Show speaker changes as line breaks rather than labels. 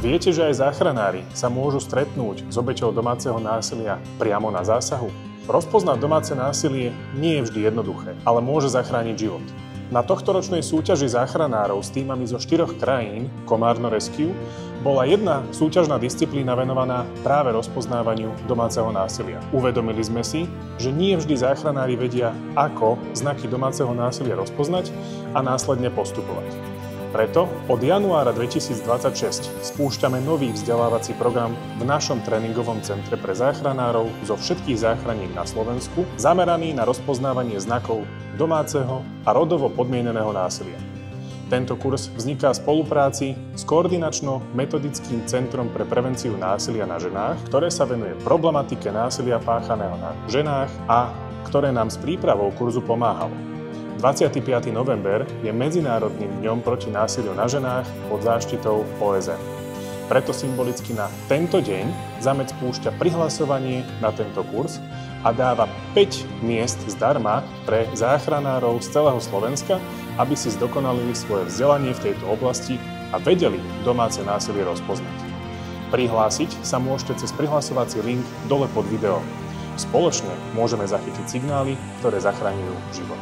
Viete, že aj záchranári sa môžu stretnúť s obeťou domáceho násilia priamo na zásahu? Rozpoznať domáce násilie nie je vždy jednoduché, ale môže zachrániť život. Na tohtoročnej súťaži záchranárov s tímami zo 4 krajín, Komárno Rescue, bola jedna súťažná disciplína venovaná práve rozpoznávaniu domáceho násilia. Uvedomili sme si, že nie vždy záchranári vedia, ako znaky domáceho násilia rozpoznať a následne postupovať. Preto od januára 2026 spúšťame nový vzdelávací program v našom tréningovom centre pre záchranárov zo všetkých záchraník na Slovensku, zameraný na rozpoznávanie znakov domáceho a rodovo podmieneného násilia. Tento kurz vzniká v spolupráci s Koordinačno-metodickým centrom pre prevenciu násilia na ženách, ktoré sa venuje problematike násilia páchaného na ženách a ktoré nám s prípravou kurzu pomáhalo. 25. november je Medzinárodným dňom proti násiliu na ženách pod záštitou OSN. Preto symbolicky na tento deň Zamet spúšťa prihlasovanie na tento kurz a dáva 5 miest zdarma pre záchranárov z celého Slovenska, aby si zdokonalili svoje vzdelanie v tejto oblasti a vedeli domáce násilie rozpoznať. Prihlásiť sa môžete cez prihlasovací link dole pod videom. Spoločne môžeme zachytiť signály, ktoré zachraňujú život.